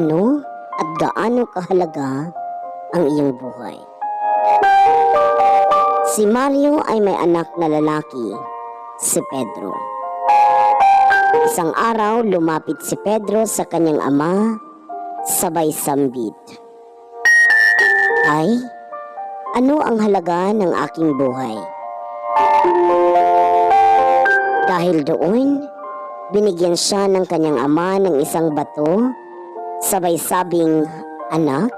Ano at gaano kahalaga ang iyong buhay? Si Mario ay may anak na lalaki, si Pedro. Isang araw, lumapit si Pedro sa kanyang ama, sabay sambit. Ay, ano ang halaga ng aking buhay? Dahil doon, binigyan siya ng kanyang ama ng isang bato, sabay sabing, anak,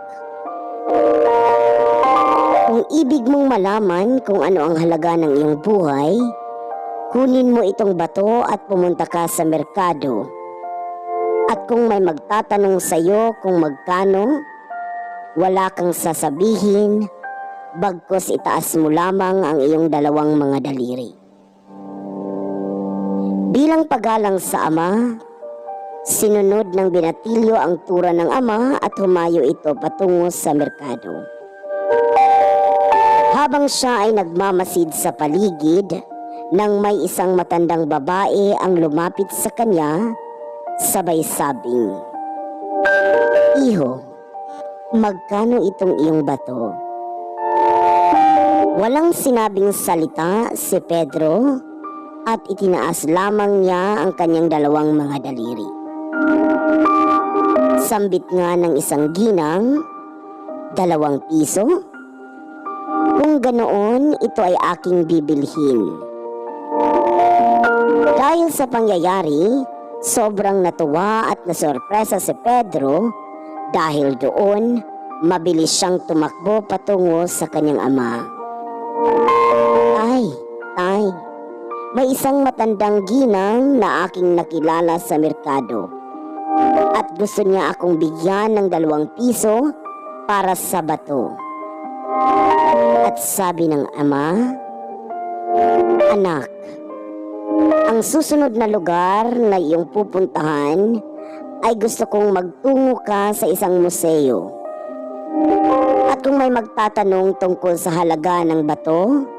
kung ibig mong malaman kung ano ang halaga ng iyong buhay, kunin mo itong bato at pumunta ka sa merkado. At kung may magtatanong sa iyo kung magkano, wala kang sasabihin, bagkus itaas mo lamang ang iyong dalawang mga daliri. Bilang paggalang sa ama, sinunod ng binatilyo ang tura ng ama at humayo ito patungo sa merkado. Habang siya ay nagmamasid sa paligid, nang may isang matandang babae ang lumapit sa kanya, sabay sabing, Iho, magkano itong iyong bato? Walang sinabing salita si Pedro at itinaas lamang niya ang kanyang dalawang mga daliri. Sambit nga ng isang ginang, 2 piso? Kung ganoon, ito ay aking bibilhin. Dahil sa pangyayari, sobrang natuwa at nasorpresa si Pedro dahil doon, mabilis siyang tumakbo patungo sa kanyang ama. Tay, may isang matandang ginang na aking nakilala sa merkado at gusto niya akong bigyan ng 2 piso para sa bato. At sabi ng ama, anak, ang susunod na lugar na iyong pupuntahan ay gusto kong magtungo ka sa isang museo. At kung may magtatanong tungkol sa halaga ng bato,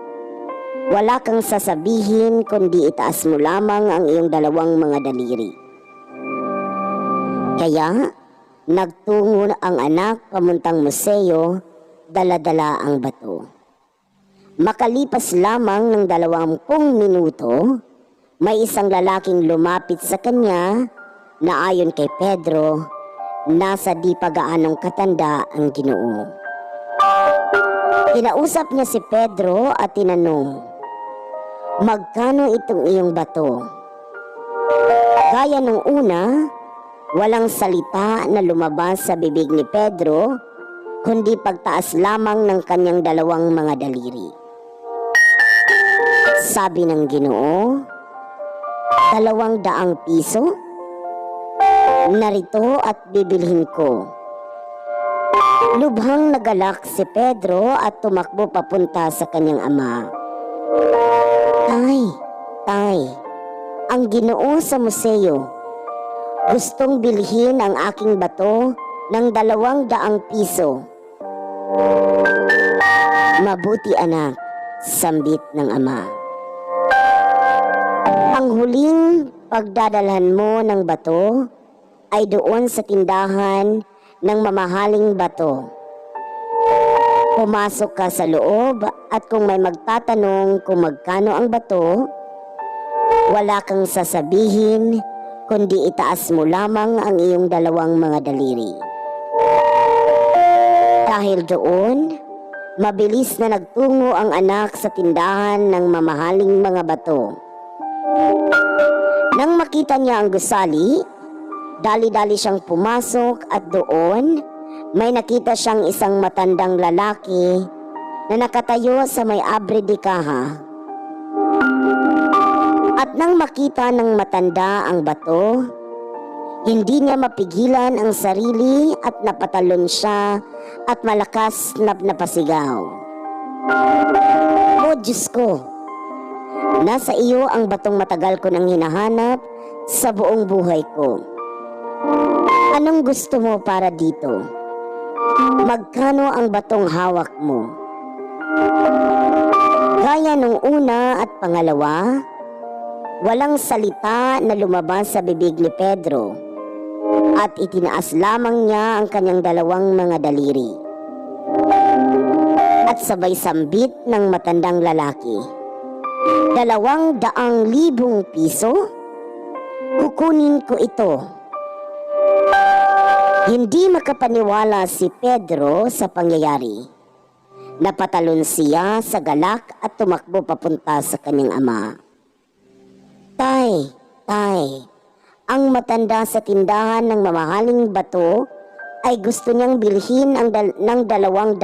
wala kang sasabihin kundi itaas mo lamang ang iyong 2 mga daliri. Kaya, nagtungo ang anak pamuntang museo, dala-dala ang bato. Makalipas lamang ng 20 minuto, may isang lalaking lumapit sa kanya na ayon kay Pedro, nasa di pa gaanong katanda ang Ginoo. Kinausap niya si Pedro at tinanong, magkano itong iyong bato? Gaya nung una, walang salita na lumabas sa bibig ni Pedro, kundi pagtaas lamang ng kanyang 2 mga daliri. Sabi ng Ginoo, 200 piso? Narito at bibilhin ko. Lubhang nagalak si Pedro at tumakbo papunta sa kanyang ama. Tay, ang Ginoo sa museo. Gustong bilhin ang aking bato ng 200 piso. Mabuti anak, sambit ng ama. Ang huling pagdadalhan mo ng bato ay doon sa tindahan ng mamahaling bato. Pumasok ka sa loob at kung may magtatanong kung magkano ang bato, wala kang sasabihin kundi itaas mo lamang ang iyong 2 mga daliri. Dahil doon, mabilis na nagtungo ang anak sa tindahan ng mamahaling mga bato. Nang makita niya ang gusali, dali-dali siyang pumasok at doon, may nakita siyang isang matandang lalaki na nakatayo sa may abre de caja. At nang makita ng matanda ang bato, hindi niya mapigilan ang sarili at napatalon siya at malakas na napasigaw. O Diyos ko! Nasa iyo ang batong matagal ko nang hinahanap sa buong buhay ko. Anong gusto mo para dito? Magkano ang batong hawak mo? Gaya nung una at pangalawa, walang salita na lumabas sa bibig ni Pedro. at itinaas lamang niya ang kanyang dalawang mga daliri. At sabay sambit ng matandang lalaki, 200,000 piso? Kukunin ko ito. Hindi makapaniwala si Pedro sa pangyayari. Napatalon siya sa galak at tumakbo papunta sa kanyang ama. Tay, ang matanda sa tindahan ng mamahaling bato ay gusto niyang bilhin ng 200,000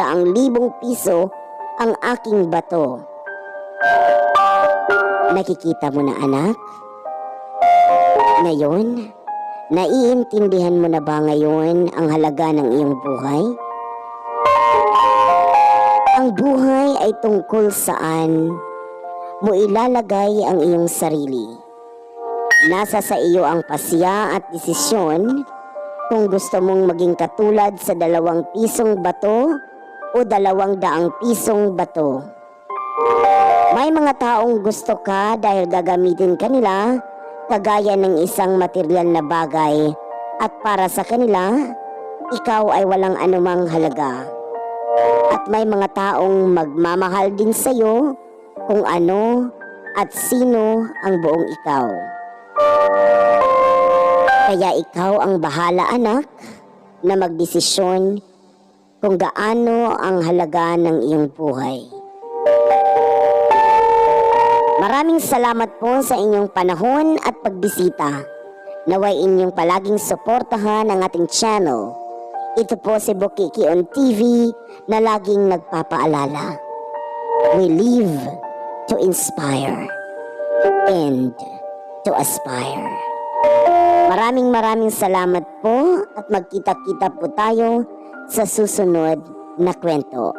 piso ang aking bato. Nakikita mo na, anak? Ngayon, naiintindihan mo na ba ngayon ang halaga ng iyong buhay? Ang buhay ay tungkol saan mo ilalagay ang iyong sarili. Nasa sa iyo ang pasya at desisyon kung gusto mong maging katulad sa 2 pisong bato o 200 pisong bato. May mga taong gusto ka dahil gagamitin kanila kagaya ng isang materyal na bagay at para sa kanila, ikaw ay walang anumang halaga. At may mga taong magmamahal din sa iyo kung ano at sino ang buong ikaw. Kaya ikaw ang bahala, anak, na magdesisyon kung gaano ang halaga ng iyong buhay. Maraming salamat po sa inyong panahon at pagbisita. Naway inyong palaging suportahan ang ating channel. Ito po si Bukiki on TV na laging nagpapaalala. We live to inspire and to aspire. Maraming salamat po at magkita-kita po tayo sa susunod na kwento.